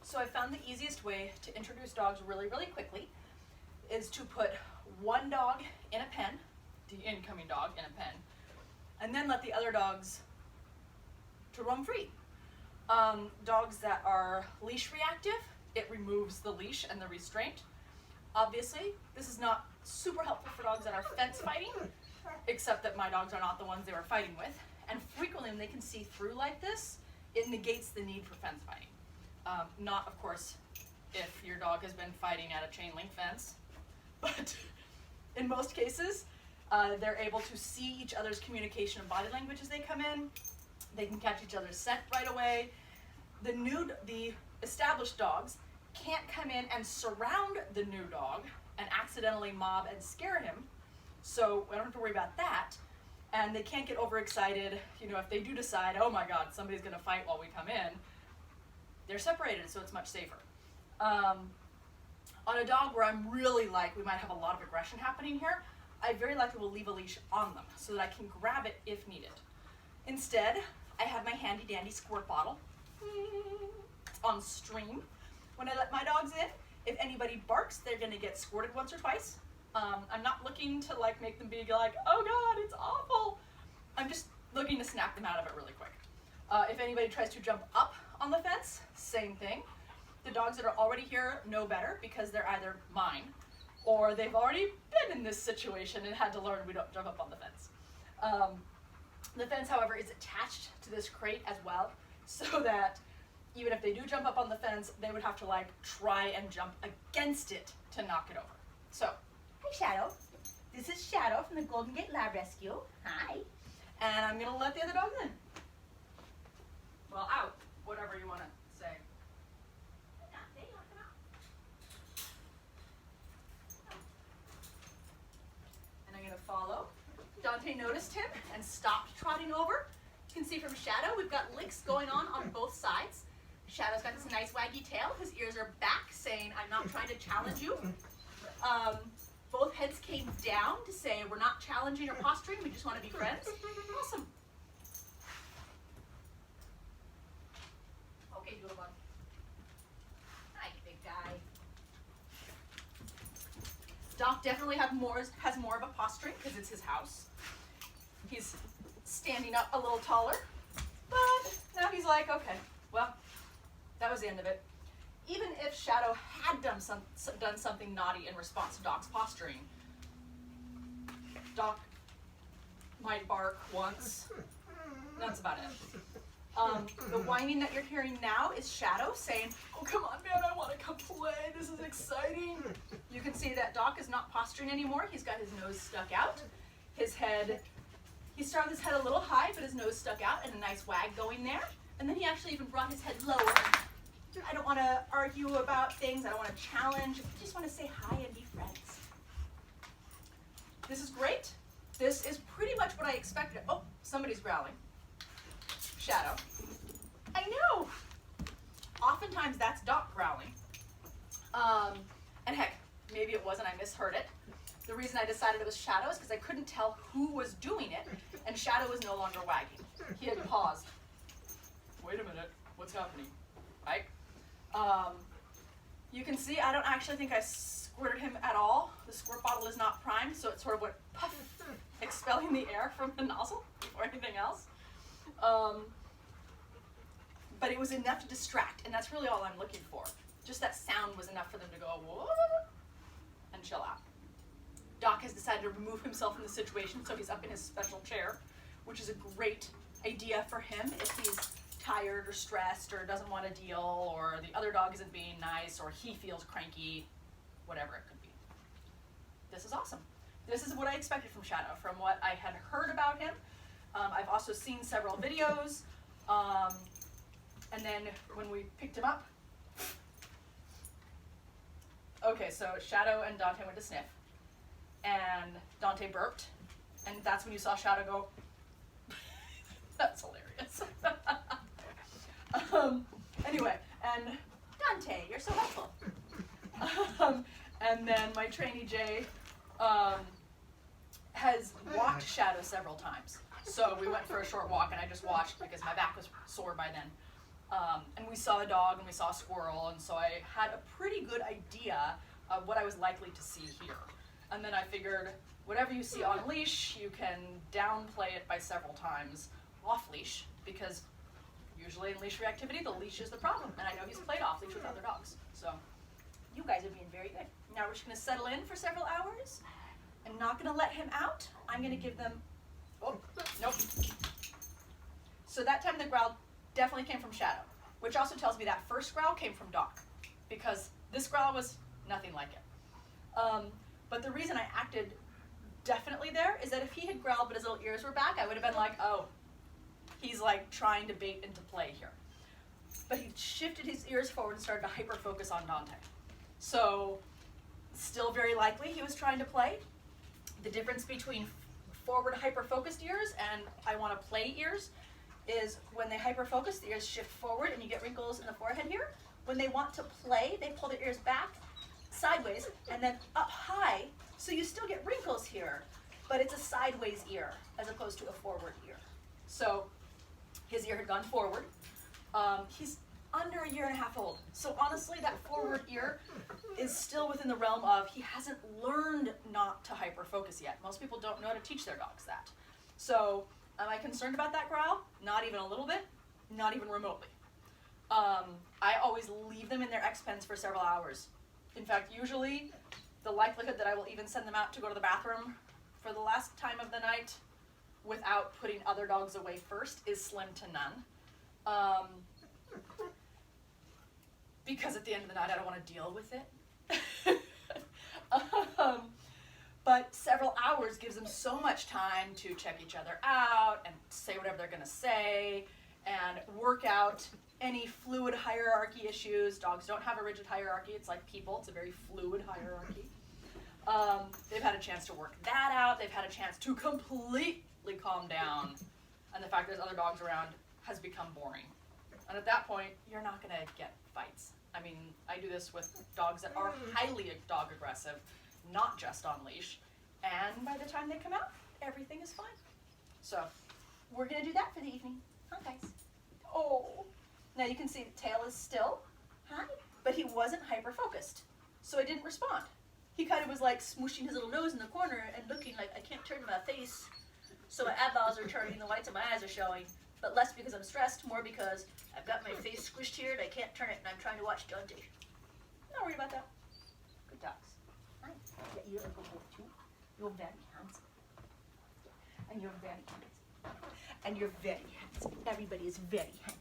So I found the easiest way to introduce dogs really, really quickly is to put one dog in a pen, the incoming dog in a pen, and then let the other dogs to roam free. Dogs that are leash reactive, it removes the leash and the restraint. Obviously, this is not super helpful for dogs that are fence fighting, except that my dogs are not the ones they were fighting with. And frequently when they can see through like this, it negates the need for fence fighting. Not, of course, if your dog has been fighting at a chain link fence, but in most cases, they're able to see each other's communication and body language as they come in. They can catch each other's scent right away. The established dogs can't come in and surround the new dog and accidentally mob and scare him, so I don't have to worry about that. And they can't get overexcited. You know, if they do decide, oh my God, somebody's gonna fight while we come in, they're separated, so it's much safer. On a dog where I'm really like, we might have a lot of aggression happening here, I very likely will leave a leash on them so that I can grab it if needed. Instead, I have my handy dandy squirt bottle. It's on stream. When I let my dogs in, if anybody barks, they're gonna get squirted once or twice. I'm not looking to like make them be like, oh God, it's awful. I'm just looking to snap them out of it really quick. If anybody tries to jump up on the fence, same thing. The dogs that are already here know better because they're either mine or they've already been in this situation and had to learn we don't jump up on the fence. The fence, however, is attached to this crate as well, so that even if they do jump up on the fence, they would have to like try and jump against it to knock it over. So, hi Shadow. This is Shadow from the Golden Gate Lab Rescue. Hi. And I'm gonna let the other dogs in. Well, out, whatever you wanna say. And I'm gonna follow. Dante noticed him and stopped trotting over. You can see from Shadow, we've got licks going on both sides. Shadow's got this nice waggy tail. His ears are back saying, I'm not trying to challenge you. Both heads came down to say, we're not challenging or posturing, we just want to be friends. Awesome. Okay, Doodlebug. Hi, big guy. Doc definitely has more of a posturing because it's his house. He's standing up a little taller, but now he's like, okay, well, that was the end of it. Even if Shadow had done something naughty in response to Doc's posturing, Doc might bark once. That's about it. The whining that you're hearing now is Shadow saying, oh, come on, man, I want to come play. This is exciting. You can see that Doc is not posturing anymore. He's got his nose stuck out. His head, he started his head a little high, but his nose stuck out and a nice wag going there. And then he actually even brought his head lower. I don't want to argue about things. I don't want to challenge. I just want to say hi and be friends. This is great. This is pretty much what I expected. Oh, somebody's growling. Shadow. I know. Oftentimes that's Doc growling. And heck, maybe it wasn't. I misheard it. The reason I decided it was Shadow is because I couldn't tell who was doing it, and Shadow was no longer wagging. He had paused. Wait a minute. What's happening? Right? You can see I don't actually think I squirted him at all. The squirt bottle is not primed, so it sort of went puff, expelling the air from the nozzle or anything else. But it was enough to distract, and that's really all I'm looking for. Just that sound was enough for them to go, whoa, and chill out. Doc has decided to remove himself from the situation, so he's up in his special chair, which is a great idea for him if he's tired or stressed or doesn't want to deal, or the other dog isn't being nice, or he feels cranky, whatever it could be. This is awesome. This is what I expected from Shadow, from what I had heard about him. I've also seen several videos, and then when we picked him up, okay, so Shadow and Dante went to sniff, and Dante burped, and that's when you saw Shadow go, that's hilarious. Anyway, and Dante, you're so helpful. And then my trainee Jay has walked Shadow several times. So we went for a short walk, and I just watched because my back was sore by then. And we saw a dog and we saw a squirrel, and so I had a pretty good idea of what I was likely to see here. And then I figured whatever you see on leash, you can downplay it by several times off leash, because usually in leash reactivity, the leash is the problem. And I know he's played off leash with other dogs. So you guys are being very good. Now we're just going to settle in for several hours. I'm not going to let him out. I'm going to give them, oh, nope. So that time the growl definitely came from Shadow, which also tells me that first growl came from Doc, because this growl was nothing like it. But the reason I acted definitely there is that if he had growled but his little ears were back, I would have been like, oh, he's like trying to bait into play here. But he shifted his ears forward and started to hyper-focus on Dante. So still very likely he was trying to play. The difference between forward hyper-focused ears and I want to play ears is when they hyper-focus, the ears shift forward and you get wrinkles in the forehead here. When they want to play, they pull their ears back sideways and then up high, so you still get wrinkles here, but it's a sideways ear as opposed to a forward ear. So his ear had gone forward. He's under a year and a half old, so honestly that forward ear is still within the realm of he hasn't learned not to hyper-focus yet. Most people don't know how to teach their dogs that. So am I concerned about that growl? Not even a little bit, not even remotely. I always leave them in their X-pens for several hours. In fact, usually the likelihood that I will even send them out to go to the bathroom for the last time of the night without putting other dogs away first is slim to none. Because at the end of the night, I don't want to deal with it. But several hours gives them so much time to check each other out and say whatever they're going to say and work out any fluid hierarchy issues. Dogs don't have a rigid hierarchy. It's like people. It's a very fluid hierarchy. They've had a chance to work that out. They've had a chance to completely calm down. And the fact there's other dogs around has become boring. And at that point, you're not going to get fights. I mean, I do this with dogs that are highly dog aggressive, not just on leash. And by the time they come out, everything is fine. So we're going to do that for the evening. Huh, guys? Oh. Now you can see the tail is still. Hi. But he wasn't hyper-focused. So he didn't respond. He kind of was like smooshing his little nose in the corner and looking like, I can't turn my face. So my eyeballs are turning, the whites of my eyes are showing. But less because I'm stressed, more because I've got my face squished here and I can't turn it and I'm trying to watch Dante. Not worried about that. Good dogs. Hi. Yeah, you're a good boy too. You're very handsome. And you're very handsome. And you're very handsome. Everybody is very handsome.